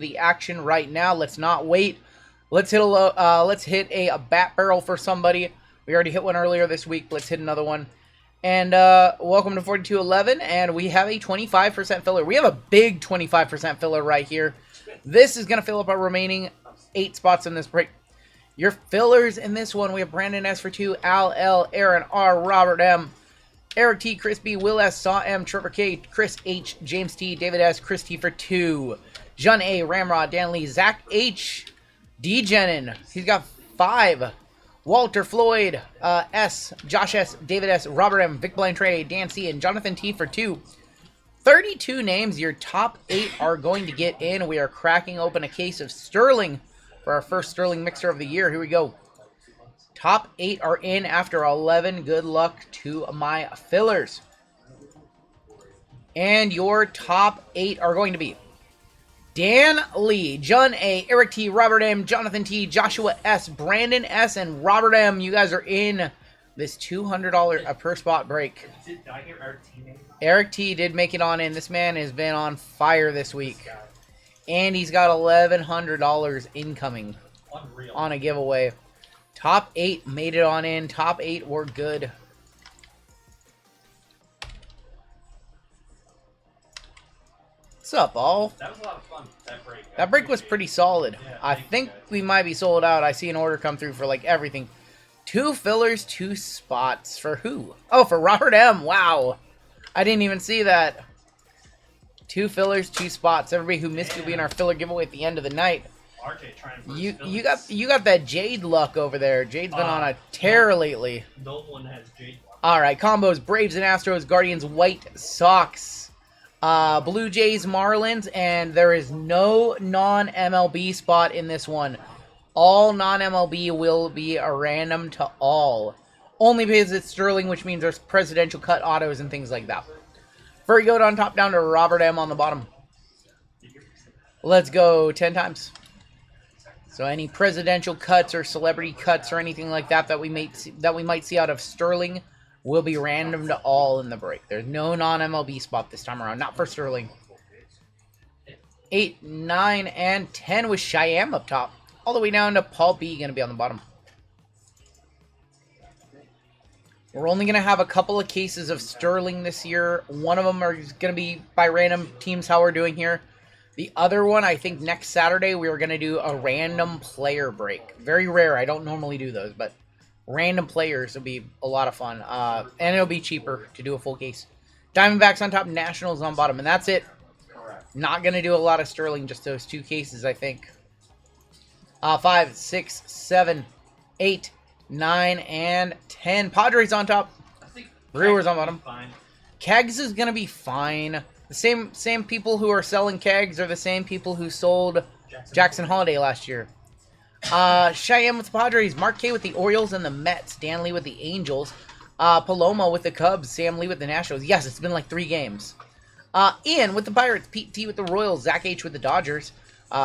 the action right now. Let's not wait. Let's hit a bat barrel for somebody. We already hit one earlier this week. Let's hit another one. And welcome to 4211, and we have a 25% filler. We have a big 25% filler right here. This is going to fill up our remaining 8 spots in this break. Your fillers in this one, we have Brandon S for 2, Al L, Aaron R, Robert M, Eric T, Chris B, Will S, Saw M, Trevor K, Chris H, James T, David S, Chris T for 2, John A, Ramrod, Dan Lee, Zach H, D Jenin, he's got 5, Walter Floyd, S, Josh S, David S, Robert M, Vic Blantre, Dan C, and Jonathan T for 2. 32 names. Your top 8 are going to get in. We are cracking open a case of Sterling for our first Sterling mixer of the year. Here we go. Top 8 are in after 11. Good luck to my fillers. And your top 8 are going to be Dan Lee, John A, Eric T, Robert M, Jonathan T, Joshua S, Brandon S, and Robert M. You guys are in this $200 per spot break. Did I hear Eric T name? Eric T did make it on in. This man has been on fire this week. And he's got $1,100 incoming on a giveaway. Top 8 made it on in. Top 8 were good. What's up, all? That was a lot of fun, that break. That break was pretty solid. Yeah, I think we might be sold out. I see an order come through for like everything. 2 fillers, 2 spots. For who? Oh, for Robert M. Wow. I didn't even see that. 2 fillers, 2 spots. Everybody who missed it will be in our filler giveaway at the end of the night. RJ trying for You got that Jade luck over there. Jade's been on a tear lately. No one has Jade luck. All right, combos: Braves and Astros, Guardians, White Sox, Blue Jays, Marlins, and there is no non-MLB spot in this one. All non-MLB will be a random to all. Only because it's Sterling, which means there's presidential cut autos and things like that. Furry Goat on top, down to Robert M on the bottom. Let's go 10 times. So any presidential cuts or celebrity cuts or anything like that that we might see out of Sterling will be random to all in the break. There's no non-MLB spot this time around, not for Sterling. 8, 9, and 10 with Cheyenne up top. All the way down to Paul B going to be on the bottom. We're only going to have a couple of cases of Sterling this year. One of them are going to be by random teams, how we're doing here. The other one, I think next Saturday, we are going to do a random player break. Very rare. I don't normally do those, but random players will be a lot of fun. And it'll be cheaper to do a full case. Diamondbacks on top, Nationals on bottom, and that's it. Correct. Not going to do a lot of Sterling, just those 2 cases, I think. 5, 6, 7, 8, 9, and 10. Padres on top. I think Brewers on bottom. fine. Kegs is going to be fine. The same people who are selling kegs are the same people who sold Jackson Holiday last year. Cheyenne with the Padres. Mark K with the Orioles and the Mets. Dan Lee with the Angels. Paloma with the Cubs. Sam Lee with the Nationals. Yes, it's been like 3 games. Ian with the Pirates. Pete T with the Royals. Zach H with the Dodgers.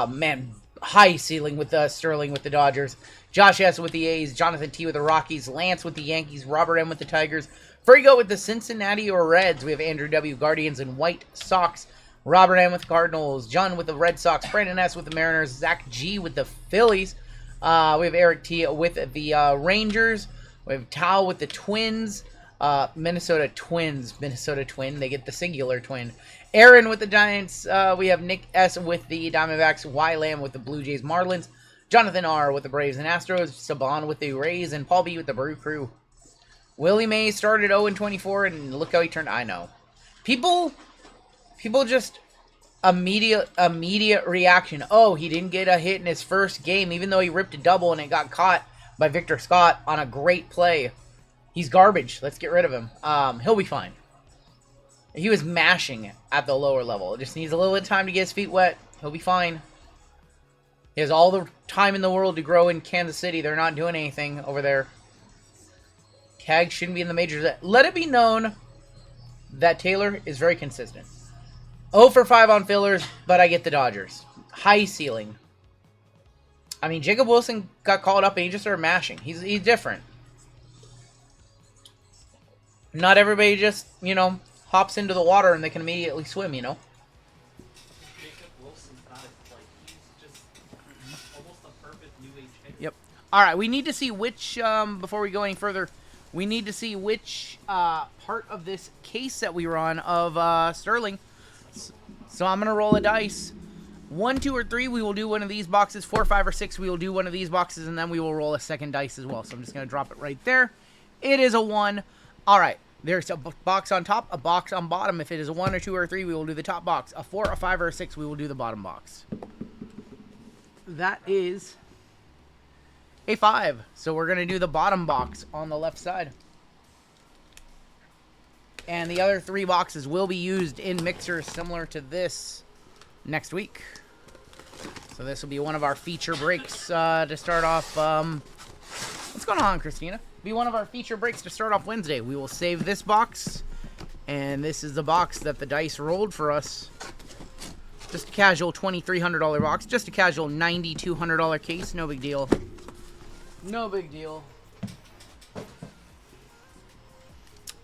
Man, high ceiling with Sterling with the Dodgers. Josh S with the A's. Jonathan T with the Rockies. Lance with the Yankees. Robert M with the Tigers. Furry Goat with the Cincinnati Reds. We have Andrew W. Guardians and White Sox. Robert M with the Cardinals. John with the Red Sox. Brandon S with the Mariners. Zach G with the Phillies. We have Eric T with the Rangers. We have Tao with the Twins. Minnesota Twins. Minnesota Twin. They get the singular twin. Aaron with the Giants. We have Nick S with the Diamondbacks. Y Lamb with the Blue Jays Marlins. Jonathan R with the Braves and Astros. Saban with the Rays. And Paul B with the Brew Crew. Willie Mays started 0-24, and look how he turned. I know. People just immediate reaction. Oh, he didn't get a hit in his first game, even though he ripped a double and it got caught by Victor Scott on a great play. He's garbage. Let's get rid of him. He'll be fine. He was mashing at the lower level. It just needs a little bit of time to get his feet wet. He'll be fine. He has all the time in the world to grow in Kansas City. They're not doing anything over there. Keg shouldn't be in the majors. Let it be known that Taylor is very consistent. 0 for 5 on fillers, but I get the Dodgers. High ceiling. I mean, Jacob Wilson got called up and he just started mashing. He's different. Not everybody just, hops into the water and they can immediately swim, Jacob Wilson's not like Yep. All right, we need to see which, before we go any further, we need to see which part of this case that we run of Sterling. So I'm going to roll a dice. 1, 2, or 3, we will do one of these boxes. 4, 5, or 6, we will do one of these boxes, and then we will roll a second dice as well. So I'm just going to drop it right there. It is a 1. All right. There's a box on top, a box on bottom. If it is a 1 or 2 or 3, we will do the top box. A 4, a 5, or a 6, we will do the bottom box. That is a 5. So we're going to do the bottom box on the left side. And the other 3 boxes will be used in mixers similar to this next week. So this will be one of our feature breaks to start off. What's going on, Christina? Be one of our feature breaks to start off Wednesday. We will save this box, and this is the box that the dice rolled for us. Just a casual $2,300 box. Just a casual $9,200 case. No big deal. No big deal.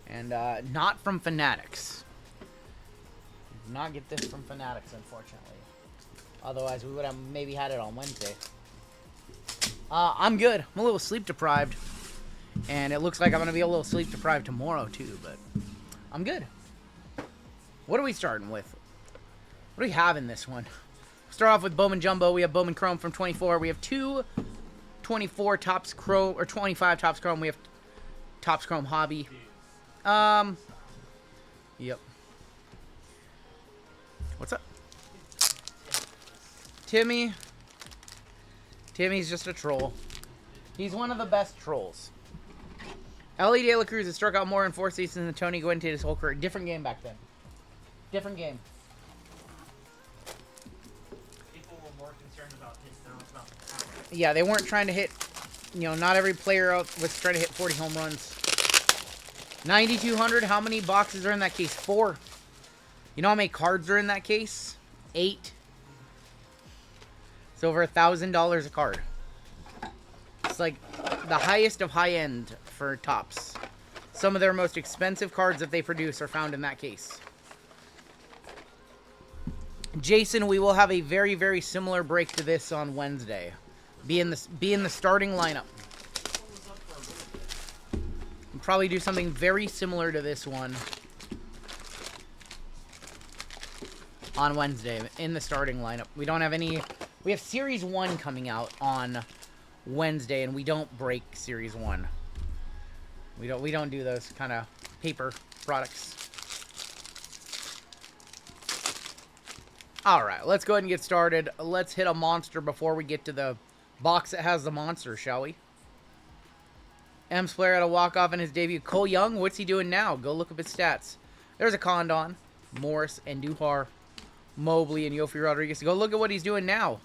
And not from Fanatics. Did not get this from Fanatics, unfortunately. Otherwise, we would have maybe had it on Wednesday. I'm good. I'm a little sleep deprived. And it looks like I'm going to be a little sleep deprived tomorrow, too. But I'm good. What are we starting with? What do we have in this one? Start off with Bowman Jumbo. We have Bowman Chrome from 24. We have 2 24 Topps Chrome, or 25 Topps Chrome. We have Topps Chrome Hobby. Yep. What's up? Timmy. Timmy's just a troll. He's one of the best trolls. Ellie De La Cruz has struck out more in 4 seasons than Tony Gwynn did his whole career. Different game back then. Different game. People were more concerned about his now about the power. Yeah, they weren't trying to hit, you know, not every player out was trying to hit 40 home runs. 9,200, how many boxes are in that case? 4. You know how many cards are in that case? 8. It's over $1,000 a card. It's like the highest of high end for Topps. Some of their most expensive cards that they produce are found in that case. Jason, we will have a very, very similar break to this on Wednesday. Be in the starting lineup. We'll probably do something very similar to this one on Wednesday in the starting lineup. We don't have any. We have Series 1 coming out on Wednesday, and we don't break Series 1. We don't do those kind of paper products. All right, let's go ahead and get started. Let's hit a monster before we get to the box that has the monster, shall we? M's player had a walk-off in his debut. Cole Young, what's he doing now? Go look up his stats. There's a Condon, Morris, and Duhar, Mobley, and Yofi Rodriguez. Go look at what he's doing now.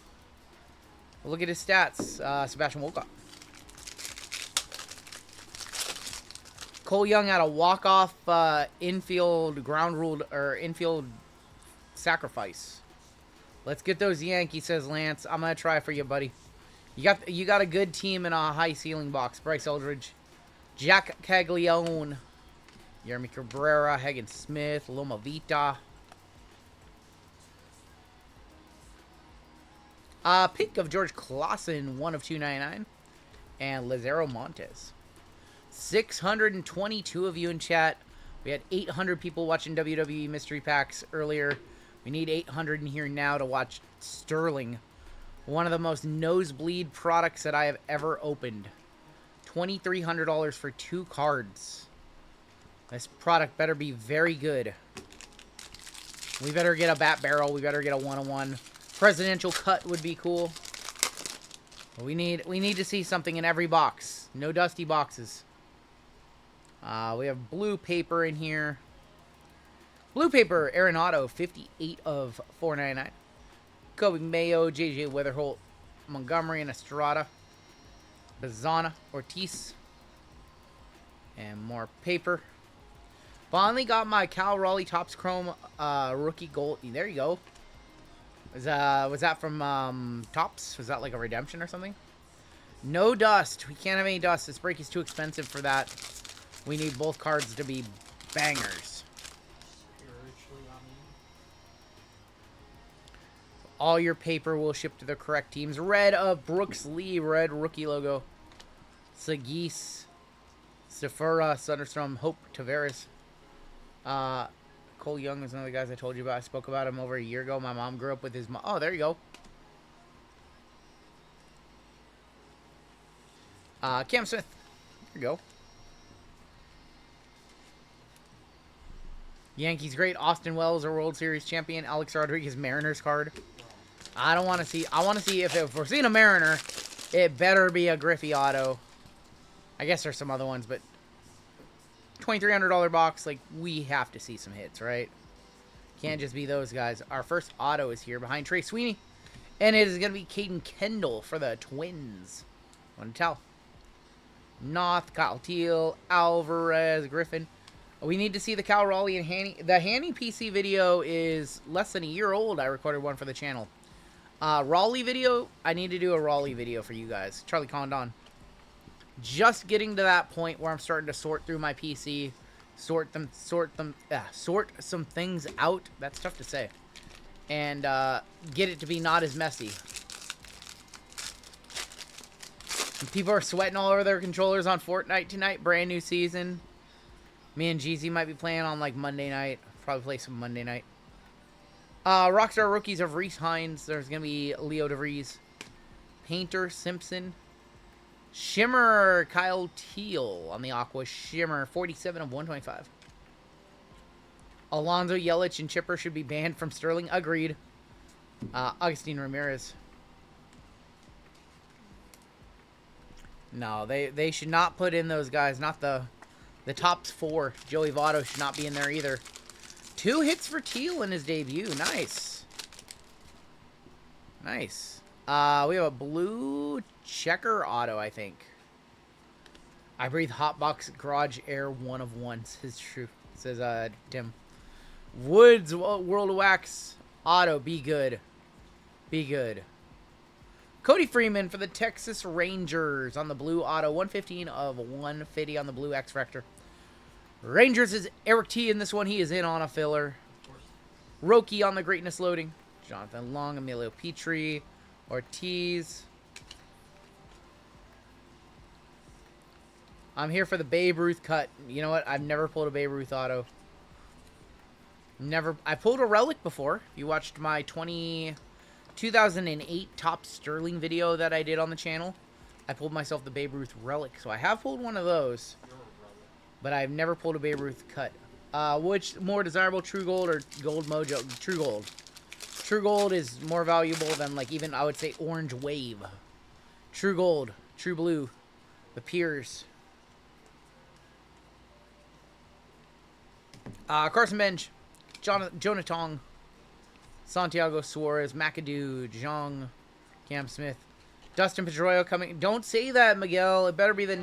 Look at his stats. Sebastian Wolcott. Cole Young had a walk-off infield ground ruled or infield sacrifice. Let's get those Yankees, says Lance. I'm gonna try for you, buddy. You got a good team in a high ceiling box. Bryce Eldridge, Jack Caglione, Yermi Cabrera, Hagen Smith, Loma Vita. Pick of George Clausen, 1 of 299. And Lazaro Montes. 622 of you in chat. We had 800 people watching WWE Mystery Packs earlier. We need 800 in here now to watch Sterling. One of the most nosebleed products that I have ever opened. $2,300 for 2 cards. This product better be very good. We better get a bat barrel. We better get a 101. Presidential cut would be cool. We need to see something in every box. No dusty boxes. We have blue paper in here. Blue paper, Arenado, 58 of 499. Kobe Mayo, JJ Weatherholt, Montgomery, and Estrada. Bazana, Ortiz. And more paper. Finally got my Cal Raleigh Topps Chrome rookie gold. There you go. Was that from Topps? Was that like a redemption or something? No dust. We can't have any dust. This break is too expensive for that. We need both cards to be bangers. All your paper will ship to the correct teams. Red of Brooks Lee. Red rookie logo. Sagis. Sefura. Sunderstrom. Hope Tavares. Cole Young is one of the guys I told you about. I spoke about him over a year ago. My mom grew up with his mom. Oh, there you go. Cam Smith. There you go. Yankees great. Austin Wells, a World Series champion. Alex Rodriguez, Mariners card. I don't want to see. I want to see if we're seeing a Mariner, it better be a Griffey auto. I guess there's some other ones, but $2,300 box. Like, we have to see some hits, right? Can't just be those guys. Our first auto is here behind Trey Sweeney, and it is going to be Caden Kendall for the Twins. Want to tell? Noth, Kyle Teal, Alvarez, Griffin. We need to see the Cal Raleigh and Hanny. The Hanny PC video is less than a year old. I recorded one for the channel. Raleigh video, I need to do a Raleigh video for you guys. Charlie Condon. Just getting to that point where I'm starting to sort through my PC, sort some things out. That's tough to say. And get it to be not as messy. People are sweating all over their controllers on Fortnite tonight. Brand new season. Me and Jeezy might be playing on like Monday night. Probably play some Monday night. Rockstar rookies of Reese Hines. There's going to be Leo DeVries. Painter Simpson. Shimmer Kyle Teal on the Aqua. Shimmer 47 of 125. Alonzo Yelich and Chipper should be banned from Sterling. Agreed. Augustine Ramirez. No, they should not put in those guys. Not the top 4. Joey Votto should not be in there either. 2 hits for Teal in his debut. Nice. Nice. We have a blue checker auto, I think. I breathe Hotbox Garage Air 1 of 1. Says true. Says Tim. Woods World of Wax auto. Be good. Be good. Cody Freeman for the Texas Rangers on the blue auto. 115 of 150 on the blue X-Factor. Rangers is Eric T in this one. He is in on a filler. Roki on the greatness loading. Jonathan Long, Emilio Petrie, Ortiz. I'm here for the Babe Ruth cut. You know what? I've never pulled a Babe Ruth auto. Never. I pulled a relic before. You watched my 2008 Top Sterling video that I did on the channel. I pulled myself the Babe Ruth relic. So I have pulled one of those. But I've never pulled a Babe Ruth cut. Which more desirable, True Gold or Gold Mojo? True Gold. True Gold is more valuable than, like, even, I would say, Orange Wave. True Gold. True Blue. The Piers. Carson Bench. Jonah Tong. Santiago Suarez. McAdoo. Zhang. Cam Smith. Dustin Pedroia coming. Don't say that, Miguel. It better be the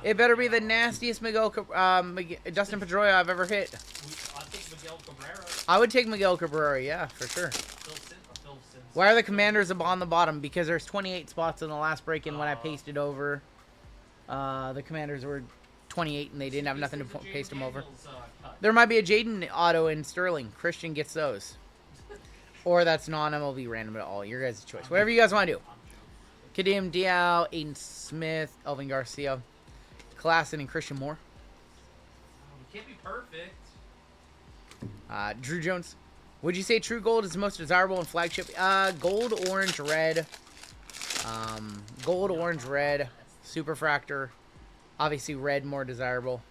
It better be the nastiest Dustin Pedroia I've ever hit. I'd take Miguel Cabrera. I would take Miguel Cabrera, yeah, for sure. Phil Sims. Why are the Commanders on the bottom? Because there's 28 spots in the last break-in when I pasted over. The Commanders were 28 and they didn't have nothing to paste them over. There might be a Jaden auto in Sterling. Christian gets those. Or that's non-MLB random at all. Your guys' choice. Whatever you guys want to do. Kadeem Diao, Aiden Smith, Elvin Garcia, Klassen, and Christian Moore. We can't be perfect. Drew Jones. Would you say True Gold is the most desirable in flagship? Gold, orange, red. Gold, orange, red. Superfractor. Obviously, red more desirable.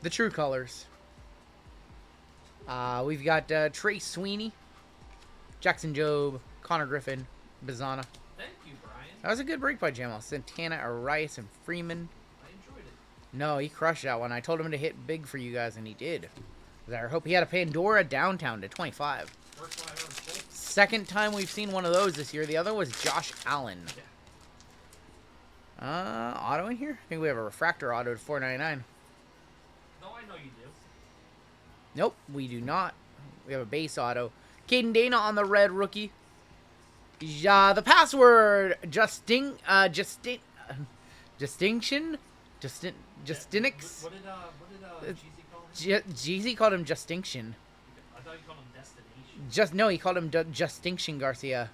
The true colors. We've got Trey Sweeney, Jackson Jobe, Connor Griffin, Bizana. Thank you, Brian. That was a good break by Jamal. Santana, Arias, and Freeman. I enjoyed it. No, he crushed that one. I told him to hit big for you guys, and he did. I hope he had a Pandora downtown to 25. First one I ever pulled. Second time we've seen one of those this year. The other was Josh Allen. Yeah. Auto in here? I think we have a refractor auto at $4.99. No, I know you do. Nope, we do not. We have a base auto. Caden Dana on the red rookie. The password Justinix. Justinix. What did Jeezy call him? Jeezy called him Justinction. I thought you called him Destination. No, he called him Justinction Garcia.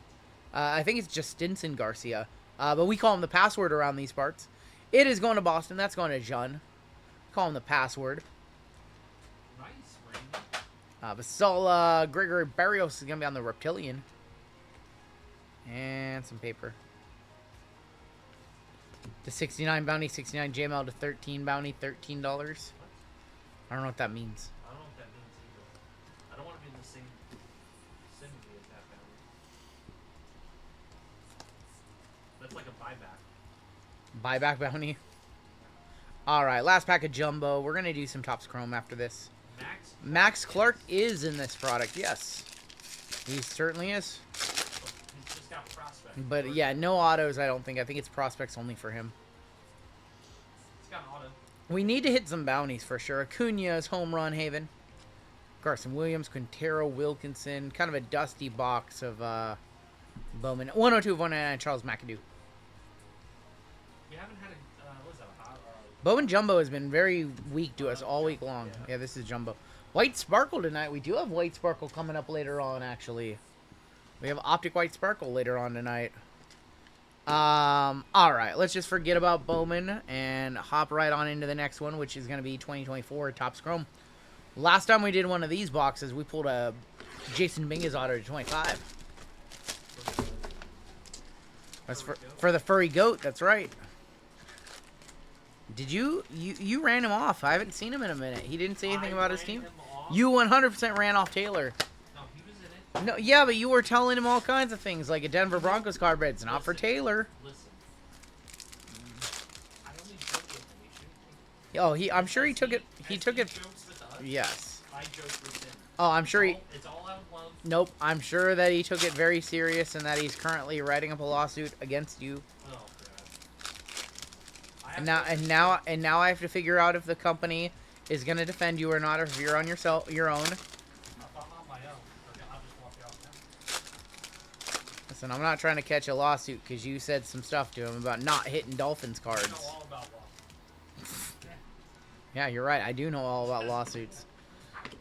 I think it's Justinson Garcia. But we call him the password around these parts. It is going to Boston. That's going to Jun. Call him the password. Nice, Randy. Basala Gregory Barrios is going to be on the Reptilian. And some paper. The 69 bounty, 69 JML to 13 bounty, $13. I don't know what that means. I don't know what that means either. I don't want to be in the same vicinity as that bounty. That's like a buyback. Buyback bounty. Alright, last pack of Jumbo. We're going to do some Topps Chrome after this. Max Clark is in this product, yes. He certainly is. He's just got prospects. But yeah, no autos, I don't think. I think it's prospects only for him. He's got an auto. We need to hit some bounties for sure. Acuna's home run haven. Carson Williams, Quintero, Wilkinson. Kind of a dusty box of Bowman. 102 of 199, Charles McAdoo. We haven't had what is that, a hot, Bowman Jumbo has been very weak to us all week long. Yeah, this is Jumbo. White Sparkle tonight. We do have White Sparkle coming up later on, actually. We have Optic White Sparkle later on tonight. Alright, let's just forget about Bowman and hop right on into the next one, which is going to be 2024 Topps Chrome. Last time we did one of these boxes, we pulled a Jason Dominguez auto to 25. That's for the furry goat, that's right. Did you ran him off? I haven't seen him in a minute. He didn't say anything about his team. You 100% ran off Taylor. No, he was in it. No, yeah, but you were telling him all kinds of things, like a Denver Broncos card, but it's not for Taylor. Listen. I only took it when he showed me. Oh, I'm sure he took it. He took it. Jokes with us, Yes. I joke with him. Oh, I'm sure he. It's all out of love. Nope. I'm sure that he took it very serious and that he's currently writing up a lawsuit against you. Oh, God. And now I have to figure out if the company is gonna defend you or not, or if you're on your own. If I'm on my own, I'll just walk out now. Listen, I'm not trying to catch a lawsuit because you said some stuff to him about not hitting Dolphins I know cards. all about love. Yeah, you're right. I do know all about lawsuits.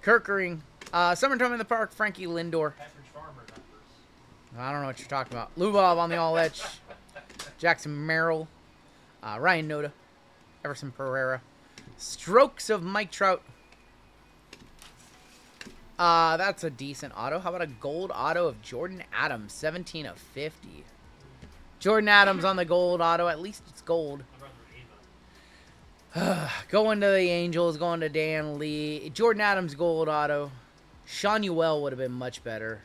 Kirkering. Summertime in the Park, Frankie Lindor. Average farmer numbers. I don't know what you're talking about. Lubov on the all-etch. Jackson Merrill. Ryan Noda. Everson Pereira. Strokes of Mike Trout. That's a decent auto. How about a gold auto of Jordan Adams? 17 of 50. Jordan Adams on the gold auto. At least it's gold. My brother Ava. Going to the Angels. Going to Dan Lee. Jordan Adams gold auto. Sean Ewell would have been much better.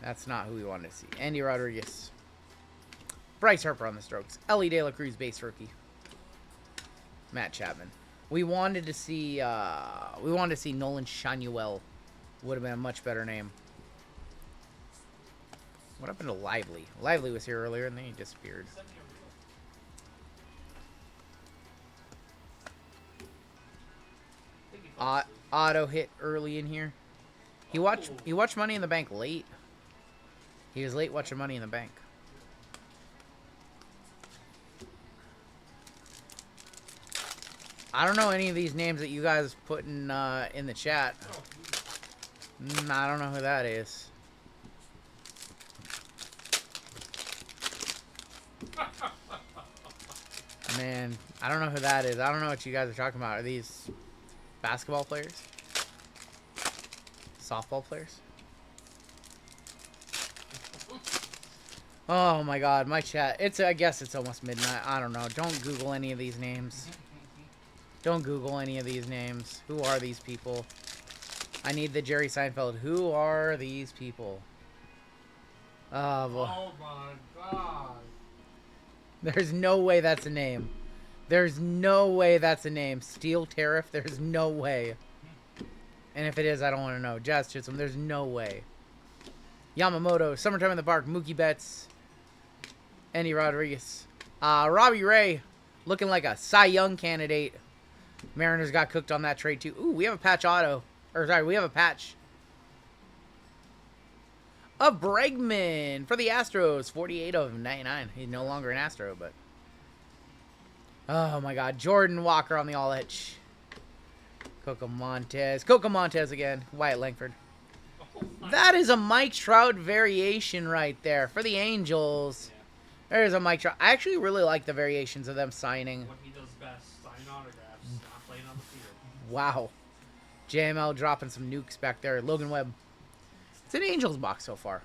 That's not who we wanted to see. Andy Rodriguez. Bryce Harper on the Strokes. Ellie De La Cruz base rookie. Matt Chapman. We wanted to see Nolan Shanuel. Would have been a much better name. What happened to Lively? Lively was here earlier and then he disappeared. Send me a reel. Auto hit early in here. He watched Money in the Bank late. He was late watching Money in the Bank. I don't know any of these names that you guys put in the chat. I don't know who that is. Man, I don't know who that is. I don't know what you guys are talking about. Are these basketball players? Softball players? Oh my god, my chat. I guess it's almost midnight. I don't know. Don't Google any of these names. Don't Google any of these names. Who are these people? I need the Jerry Seinfeld. Who are these people? Oh, boy. Oh my God. There's no way that's a name. There's no way that's a name. Steel Tariff? There's no way. And if it is, I don't want to know. Jazz Chisholm? There's no way. Yamamoto. Summertime in the Park. Mookie Betts. Andy Rodriguez. Robbie Ray. Looking like a Cy Young candidate. Mariners got cooked on that trade, too. Ooh, we have a patch auto. Or, sorry, we have a patch. A Bregman for the Astros. 48 of 99. He's no longer an Astro, but... Oh, my God. Jordan Walker on the all-etch. Coco Montez. Coco Montez again. Wyatt Langford. That is a Mike Trout variation right there for the Angels. Yeah. There's a Mike Trout. I actually really like the variations of them signing. What he does best, signing autographs, not playing on the field. Wow. JML dropping some nukes back there. Logan Webb. It's an Angels box so far.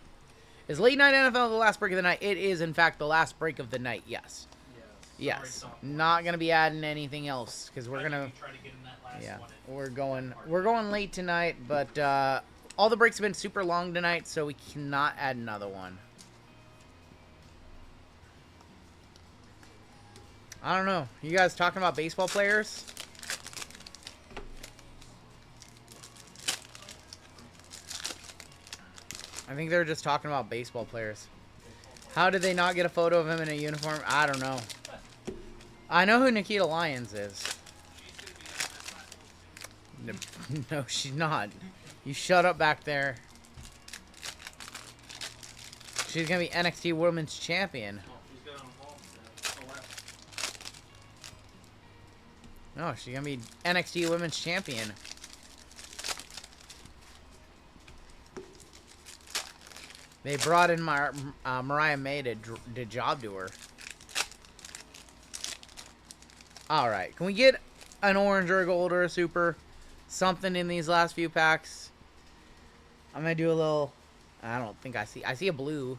Is Late Night NFL the last break of the night? It is, in fact, the last break of the night, yes. Yes. Not going to be adding anything else because we're going to... Yeah, we're going late tonight, but all the breaks have been super long tonight, so we cannot add another one. I don't know. You guys talking about baseball players? I think they're just talking about baseball players. How did they not get a photo of him in a uniform? I don't know. I know who Nikita Lyons is. No, she's not. You shut up back there. She's going to be NXT Women's Champion. No, she's going to be NXT Women's Champion. They brought in Mariah May to job to her. Alright, can we get an orange or a gold or a super? Something in these last few packs. I'm going to do a little... I don't think I see... I see a blue.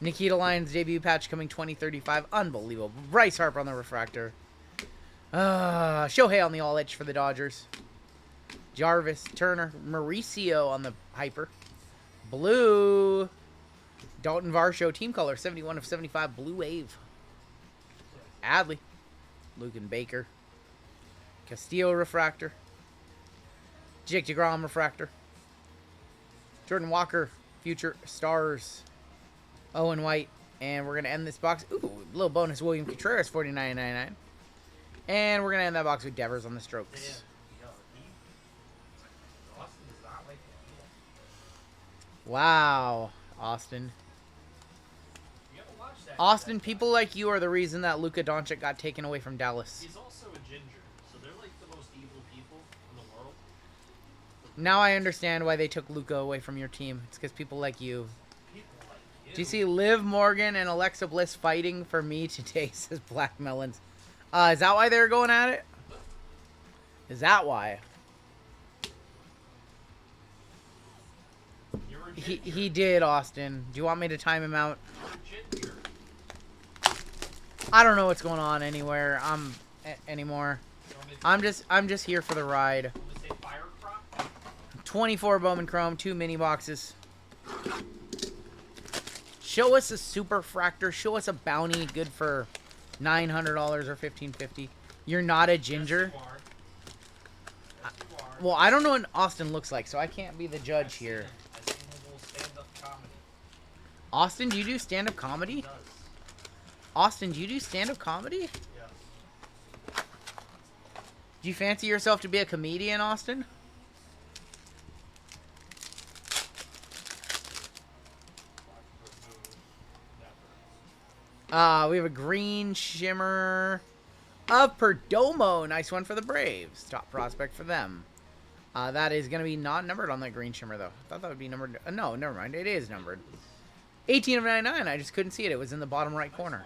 Nikita Lyons debut patch coming 2035. Unbelievable. Bryce Harper on the refractor. Shohei on the all edge for the Dodgers. Jarvis, Turner, Mauricio on the hyper. Blue. Dalton Varsho, team color, 71 of 75, blue wave. Adley. Lucan Baker. Castillo refractor. Jake DeGrom refractor. Jordan Walker, future stars. Owen White. And we're going to end this box. Ooh, little bonus William Contreras, $49.99. And we're going to end that box with Devers on the strokes. Wow, Austin. Austin, people like you are the reason that Luka Doncic got taken away from Dallas. He's also a ginger, so they're like the most evil people in the world. Now I understand why they took Luka away from your team. It's because people like you. People like you. Do you see Liv Morgan and Alexa Bliss fighting for me today, says Black Melons. Is that why they were going at it? Is that why? He did, Austin. Do you want me to time him out? I don't know what's going on anywhere. Anymore. I'm just here for the ride. 24 Bowman Chrome, 2 mini boxes. Show us a super fractor. Show us a bounty good for $900 or $1,550. You're not a ginger. Well, I don't know what Austin looks like, so I can't be the judge here. Austin, do you do stand-up comedy? Austin, do you do stand-up comedy? Yeah. Do you fancy yourself to be a comedian, Austin? We have a green shimmer of Perdomo. Nice one for the Braves. Top prospect for them. That is going to be not numbered on that green shimmer, though. I thought that would be numbered. No, never mind. It is numbered. 18 of 99. I just couldn't see it. It was in the bottom right corner.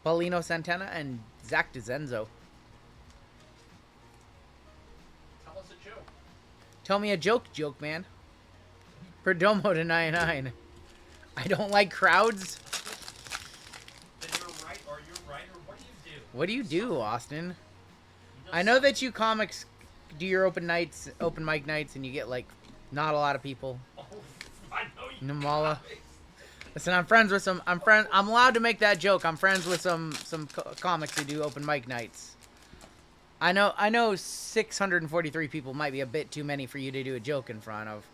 Paulino Santana and Zach DeZenzo. Tell us a joke. Tell me a joke, man. Perdomo to 99. I don't like crowds. Then you're right, or what do you do? What do you do, Austin? I know that you comics do your open mic nights, and you get, like, not a lot of people. Oh, I know you. Namala. Listen, I'm friends with some. I'm allowed to make that joke. I'm friends with some comics who do open mic nights. I know 643 people might be a bit too many for you to do a joke in front of.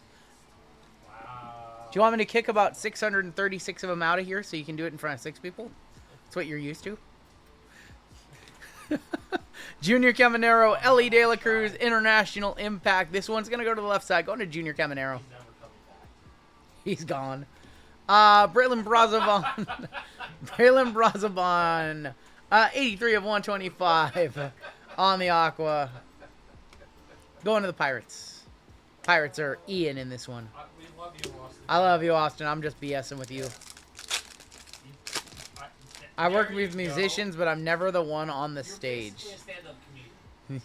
Wow. Do you want me to kick about 636 of them out of here so you can do it in front of 6 people? That's what you're used to. Junior Caminero, Ellie De La Cruz, International Impact. This one's gonna go to the left side. Going to Junior Caminero. He's never coming back. He's gone. Braylon Brazavon. Braylon Brazavon. 83 of 125 on the Aqua. Going to the Pirates. Pirates are Ian in this one. We love you, Austin. I love you, Austin. I'm just BSing with you. I work There with you musicians, go. but I'm never the one on the You're stage. basically a stand-up comedian.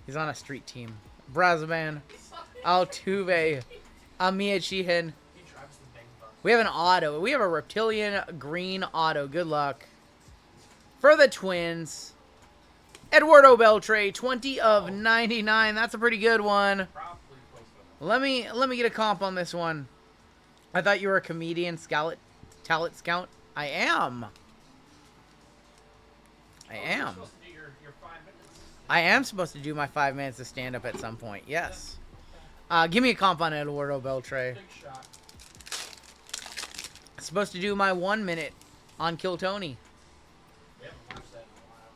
He's on a street team. Brazaban, Altuve, Amia Sheehan. He drives the bang bus. We have an auto. We have a reptilian green auto. Good luck. For the Twins, Eduardo Beltre, 20 of 99. That's a pretty good one. Probably close enough. Let me get a comp on this one. I thought you were a comedian, talent scout. I am. I You're am. supposed to do your 5 minutes. I am supposed to do my 5 minutes of stand up at some point. Yes. Give me a comp on Eduardo Beltre. Big shot. Supposed to do my 1 minute on Kill Tony. We haven't watched that in a while.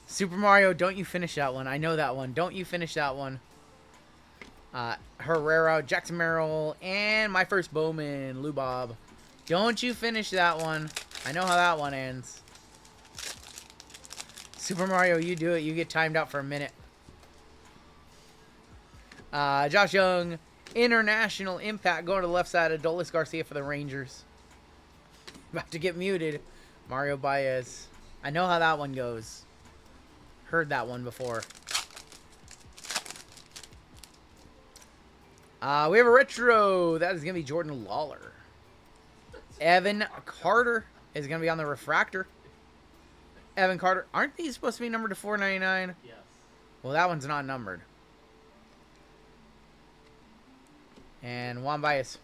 Super Mario, don't you finish that one. I know that one. Don't you finish that one. Herrera, Jackson Merrill, and my first Bowman, Lou Bob. Don't you finish that one. I know how that one ends. Super Mario, you do it. You get timed out for a minute. Josh Young, International Impact, going to the left side. Adolis Garcia for the Rangers. About to get muted. Mario Baez. I know how that one goes. Heard that one before. We have a retro. That is going to be Jordan Lawler. Evan Carter is going to be on the refractor. Evan Carter. Aren't these supposed to be numbered to 499? Yes. Well, that one's not numbered. And Juan Baez.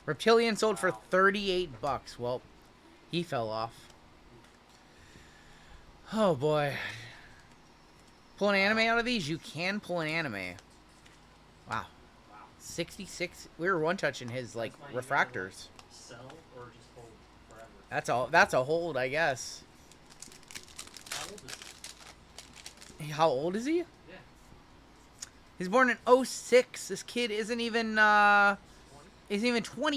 Reptilian sold for 38 bucks. Well, he fell off. Oh, boy. Pull an anime out of these? You can pull an anime. Wow. 66. We were one-touching his, like, That's not even refractors. Sell or just hold forever. That's all. That's a hold, I guess. How old is he? How old is he? Yeah. He's born in 06. This kid isn't even 20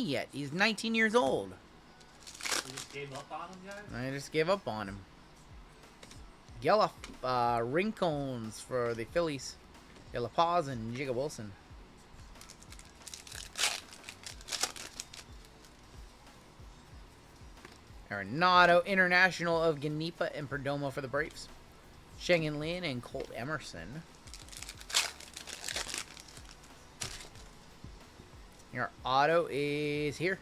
yet. He's 19 years old. We just gave up on him, guys? I just gave up on him. Geloff, Rincones for the Phillies. De La Paz and Jigga Wilson. Arenado, International of Ganipa and Perdomo for the Braves. Shengen Lin and Colt Emerson. Your auto is here.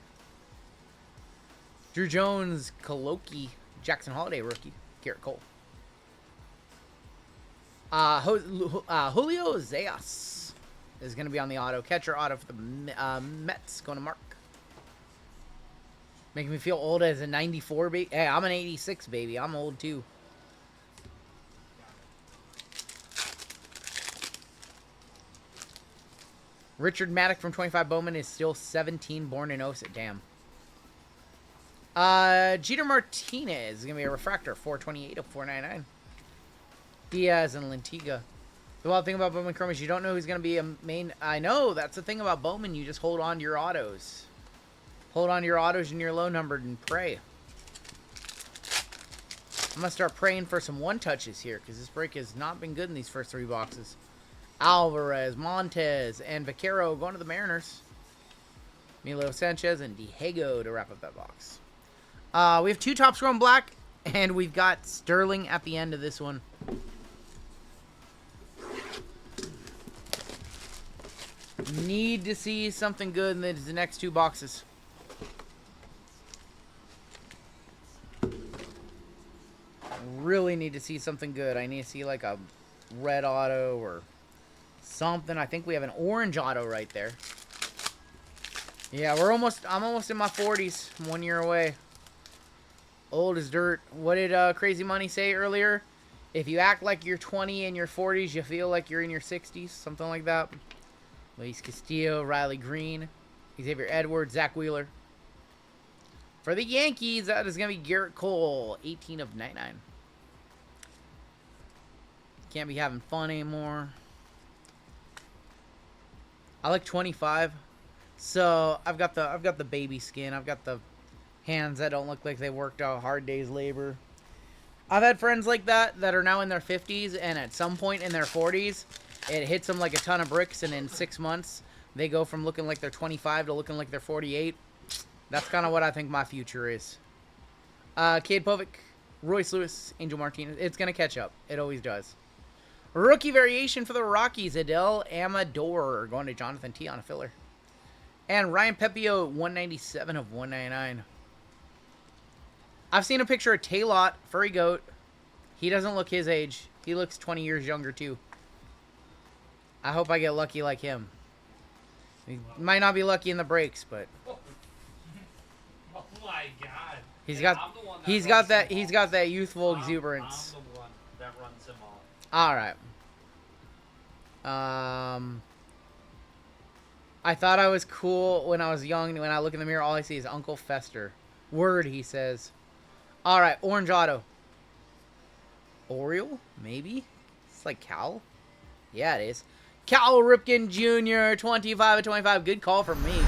Drew Jones, Koloki, Jackson Holiday rookie, Garrett Cole. Julio Zayas is going to be on the auto. Catcher auto for the Mets, going to Mark. Making me feel old as a 94 baby. Hey, I'm an 86 baby. I'm old too. Richard Maddock from 25 Bowman is still 17, born in 06. Damn. Jeter Martinez is going to be a refractor, 428 of 499. Diaz and Lentiga. The wild thing about Bowman Chrome is you don't know who's going to be a main. I know, that's the thing about Bowman. You just hold on to your autos. Hold on to your autos and your low numbered and pray. I'm going to start praying for some one-touches here because this break has not been good in these first 3 boxes. Alvarez, Montez, and Vaquero going to the Mariners. Milo Sanchez and Diego to wrap up that box. We have 2 top scoring black, and we've got Sterling at the end of this one. Need to see something good in the next 2 boxes. Really need to see something good. I need to see like a red auto or something. I think we have an orange auto right there. Yeah, I'm almost in my 40s. I'm 1 year away. Old as dirt. What did Crazy Money say earlier? If you act like you're 20 in your 40s, you feel like you're in your 60s. Something like that. Luis Castillo, Riley Green, Xavier Edwards, Zach Wheeler. For the Yankees, that is going to be Garrett Cole, 18 of 99. Can't be having fun anymore. I like 25. So I've got the baby skin. I've got the hands that don't look like they worked a hard day's labor. I've had friends like that are now in their 50s and at some point in their 40s, it hits them like a ton of bricks, and in 6 months, they go from looking like they're 25 to looking like they're 48. That's kind of what I think my future is. Cade Povic, Royce Lewis, Angel Martinez. It's going to catch up. It always does. Rookie variation for the Rockies. Adele Amador going to Jonathan T on a filler. And Ryan Pepio, 197 of 199. I've seen a picture of Taylot, Furry Goat. He doesn't look his age. He looks 20 years younger, too. I hope I get lucky like him. He might not be lucky in the breaks, but... Oh my god. He's And got I'm the one that he's runs got that him he's off. got that youthful exuberance. I'm the one that runs him off. All right. I thought I was cool when I was young. When I look in the mirror, all I see is Uncle Fester. Word, he says. All right, orange auto. Oriole, maybe. It's like Cal. Yeah, it is. Cal Ripken Jr. 25 of 25. Good call from me.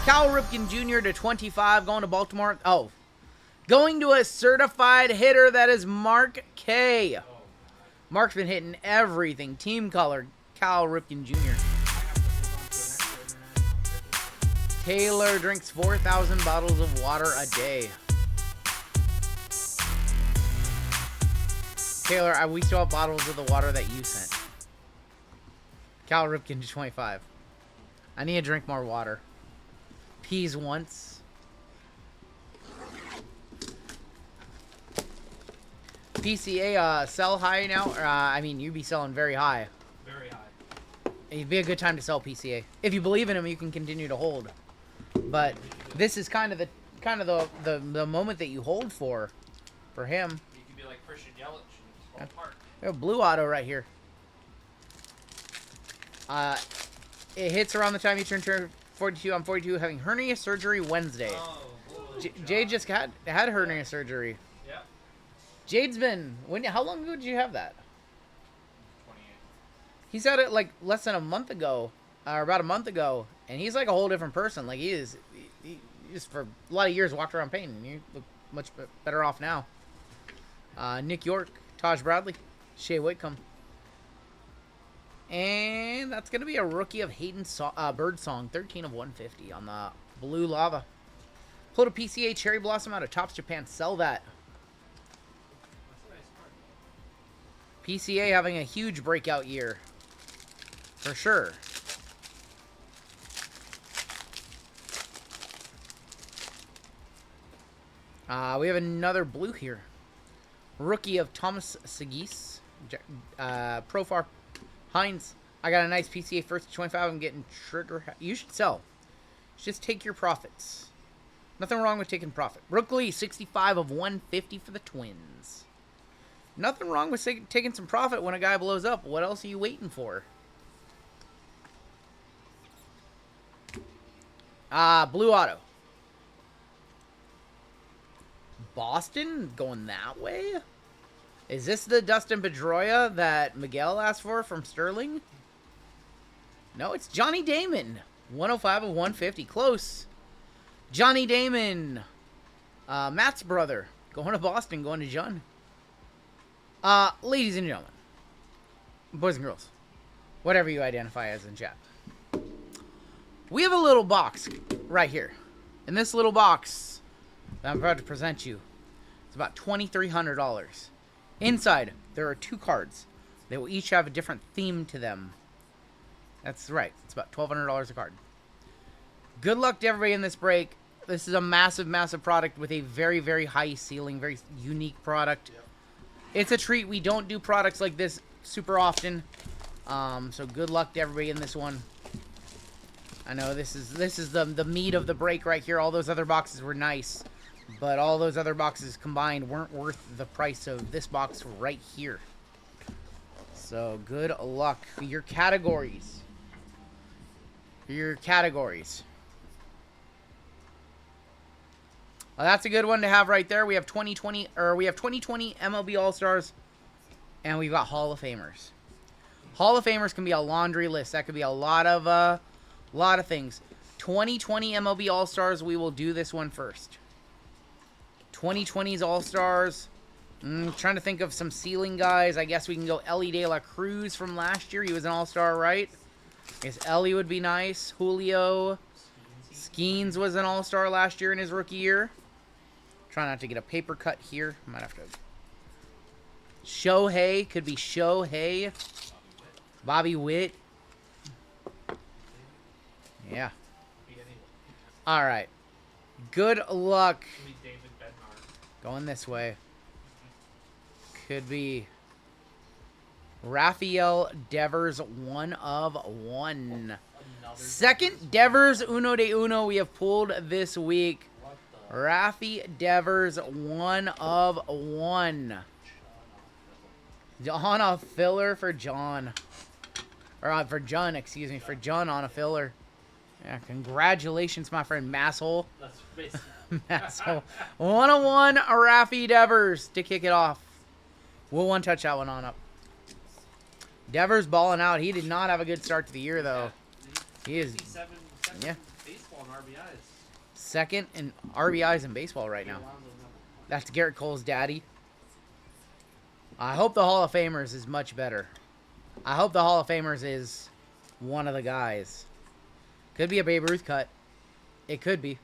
Cal Ripken Jr. to 25, going to Baltimore. Oh, going to a certified hitter. That is Mark K. Oh, Mark's been hitting everything. Team color, Cal Ripken Jr. Taylor drinks 4,000 bottles of water a day. Taylor, we still have bottles of the water that you sent. Cal Ripken to 25. I need to drink more water. Peas once. PCA, sell high now? I mean, you'd be selling very high. very high. It'd be a good time to sell PCA. If you believe in him, you can continue to hold. But this is kind of the moment that you hold for him. You could be like Christian Yelich and just fall apart. We have a blue auto right here. It hits around the time you turn 42. I'm 42, having hernia surgery Wednesday. Oh, holy Jade God. just had hernia surgery. Yep. Jade's been how long ago did you have that? 28. He's had it like less than a month ago, or about a month ago, and he's like a whole different person. Like he just for a lot of years walked around pain, and you look much better off now. Nick York, Taj Bradley, Shea Whitcomb. And that's going to be a rookie of Hayden Birdsong, 13 of 150 on the Blue Lava. Pulled a PCA Cherry Blossom out of Topps Japan. Sell that. That's a nice card. PCA having a huge breakout year. For sure. We have another blue here. Rookie of Thomas Segis. Profar Hines. I got a nice PCA first to 25. I'm getting trigger. You should sell. Just take your profits. Nothing wrong with taking profit. Brook Lee, 65 of 150 for the Twins. Nothing wrong with taking some profit when a guy blows up. What else are you waiting for? Blue auto. Boston going that way? Is this the Dustin Pedroia that Miguel asked for from Sterling? No, it's Johnny Damon. 105 of 150. Close. Johnny Damon. Matt's brother. Going to Boston. Going to John. Ladies and gentlemen. Boys and girls. Whatever you identify as in chat. We have a little box right here. And this little box that I'm about to present you is about $2,300. Inside, there are 2 cards. They will each have a different theme to them. That's right. It's about $1,200 a card. Good luck to everybody in this break. This is a massive, massive product with a very, very high ceiling, very unique product. Yep. It's a treat. We don't do products like this super often. So good luck to everybody in this one. I know this is the meat of the break right here. All those other boxes were nice. But all those other boxes combined weren't worth the price of this box right here. So, good luck. For your categories. Well, that's a good one to have right there. We have 2020 MLB All-Stars. And we've got Hall of Famers. Hall of Famers can be a laundry list. That could be a lot of things. 2020 MLB All-Stars, we will do this one first. 2020's All-Stars, Trying to think of some ceiling guys. I guess we can go Ellie De La Cruz from last year. He was an all-star, right? I guess Ellie would be nice. Julio. Skeens was an all-star last year in his rookie year. Try not to get a paper cut here. Might have to. Shohei. Could be Shohei. Bobby Witt. Yeah. All right. Good luck. Going this way. Could be Rafael Devers 1 of 1. Second Devers Uno de Uno we have pulled this week. Rafi Devers 1 of 1. On a filler for John. Or for John, excuse me. For John on a filler. Yeah, congratulations, my friend Masshole. Masshole. 101 Rafi Devers to kick it off. We'll one-touch that one on up. Devers balling out. He did not have a good start to the year, though. He is, yeah, baseball and RBIs. Second in RBIs in baseball right now. That's Garrett Cole's daddy. I hope the Hall of Famers is much better. I hope the Hall of Famers is one of the guys. Could be a Babe Ruth cut. It could be.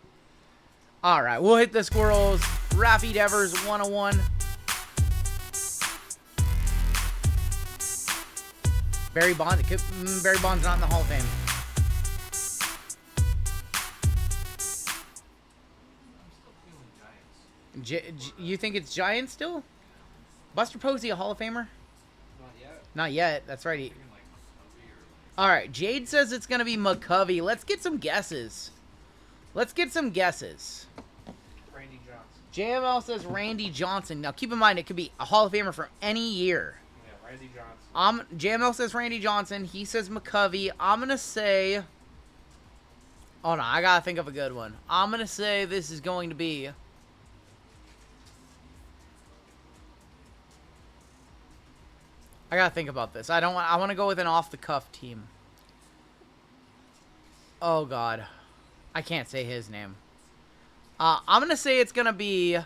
All right, we'll hit the squirrels. Rafi Devers 101. Barry Bonds. Barry Bonds not in the Hall of Fame. You think it's Giants still? Buster Posey a Hall of Famer? Not yet. Not yet. That's right. All right. Jade says it's going to be McCovey. Let's get some guesses. Let's get some guesses. Randy Johnson. JML says Randy Johnson. Now, keep in mind, it could be a Hall of Famer from any year. Yeah, Randy Johnson. JML says Randy Johnson. He says McCovey. I'm going to say... Oh, no. I got to think of a good one. I'm going to say this is going to be... I gotta think about this. I want to go with an off-the-cuff team. Oh, God. I can't say his name. I'm going to say it's going to be... I'm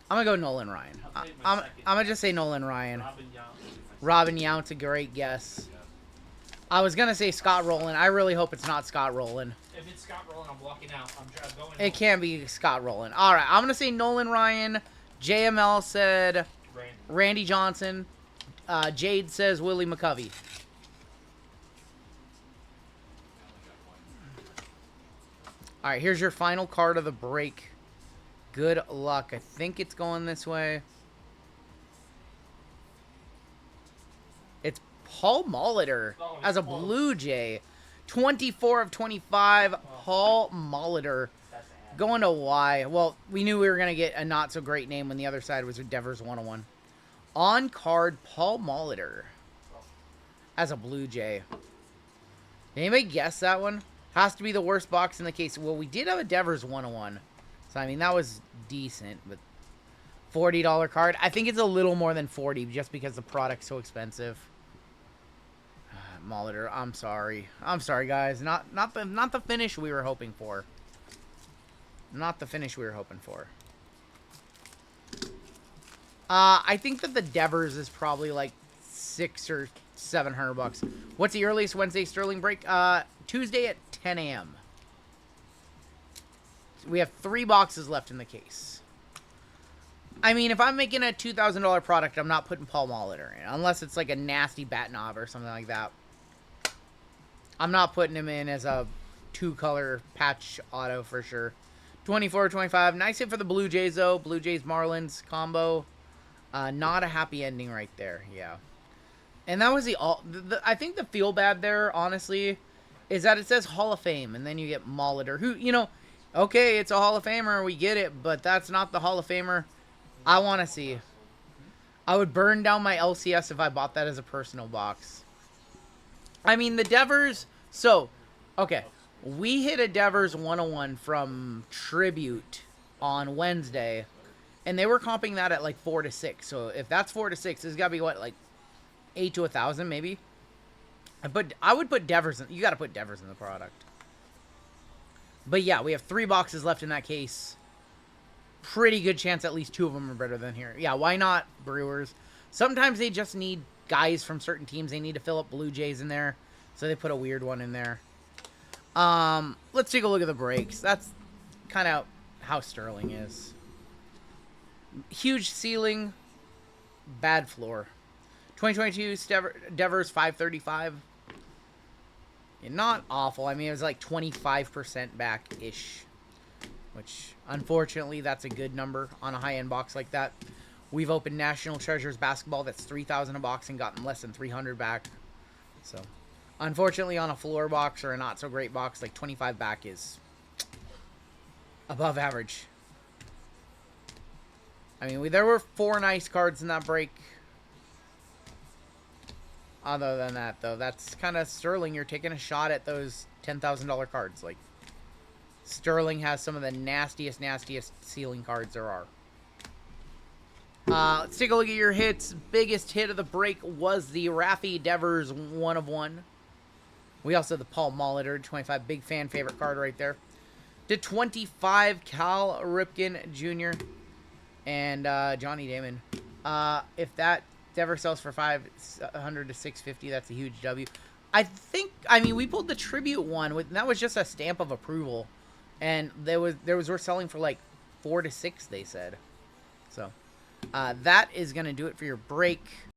going to go Nolan Ryan. I'm going to just say Nolan Ryan. Robin Yount's a great guess. Yeah. I was going to say Scott Rowland. I really hope it's not Scott Rowland. If it's Scott Rowland, I'm walking out. I'm going It can't be Scott Rowland. All right. I'm going to say Nolan Ryan. JML said Randy Johnson. Jade says Willie McCovey. All right, here's your final card of the break. Good luck. I think it's going this way. It's Paul Molitor as a Blue Jay. 24 of 25, Paul Molitor. Going to Y. Well, we knew we were going to get a not-so-great name when the other side was Devers 101. On card, Paul Molitor as a Blue Jay. Did anybody guess that one? Has to be the worst box in the case. Well, we did have a Devers 101. So, I mean, that was decent. But $40 card. I think it's a little more than 40 just because the product's so expensive. Molitor, I'm sorry. I'm sorry, guys. Not the finish we were hoping for. Not the finish we were hoping for. I think that the Devers is probably like $600 or $700. What's the earliest Wednesday Sterling break? Tuesday at 10 a.m. We have 3 boxes left in the case. I mean, if I'm making a $2,000 product, I'm not putting Paul Molitor in. Unless it's like a nasty bat knob or something like that. I'm not putting him in as a 2-color patch auto for sure. 24-25. Nice hit for the Blue Jays, though. Blue Jays Marlins combo. Not a happy ending right there. Yeah. And that was I think the feel bad there, honestly, is that it says Hall of Fame, and then you get Molitor, who, you know, okay, it's a Hall of Famer, we get it, but that's not the Hall of Famer I want to see. I would burn down my LCS if I bought that as a personal box. I mean, the Devers, so, okay, we hit a Devers 101 from Tribute on Wednesday, and they were comping that at like 4 to 6, so if that's 4 to 6, it's got to be, what, like 8 to 1,000 maybe? But I would put Devers in. You got to put Devers in the product. But yeah, we have 3 boxes left in that case. pretty good chance at least 2 of them are better than here. Yeah, why not Brewers? Sometimes they just need guys from certain teams. They need to fill up Blue Jays in there, so they put a weird one in there. Let's take a look at the breaks. That's kind of how Sterling is. Huge ceiling, bad floor. 2022 Devers 535. Yeah, not awful. I mean, it was like 25% back-ish, which unfortunately that's a good number on a high-end box like that. We've opened National Treasures basketball that's $3,000 a box and gotten less than 300 back. So, unfortunately, on a floor box or a not so great box, like 25 back is above average. I mean, there were 4 nice cards in that break. Other than that, though, that's kind of Sterling. You're taking a shot at those $10,000 cards. Like, Sterling has some of the nastiest ceiling cards there are. Let's take a look at your hits. Biggest hit of the break was the Raffy Devers 1 of 1. We also have the Paul Molitor 25. Big fan favorite card right there. To 25, Cal Ripken Jr. and Johnny Damon. If that Devers sells for 500 to 650, that's a huge W. I mean, we pulled the tribute one with that was just a stamp of approval, and we're selling for like 4 to 6. They said, so that is gonna do it for your break.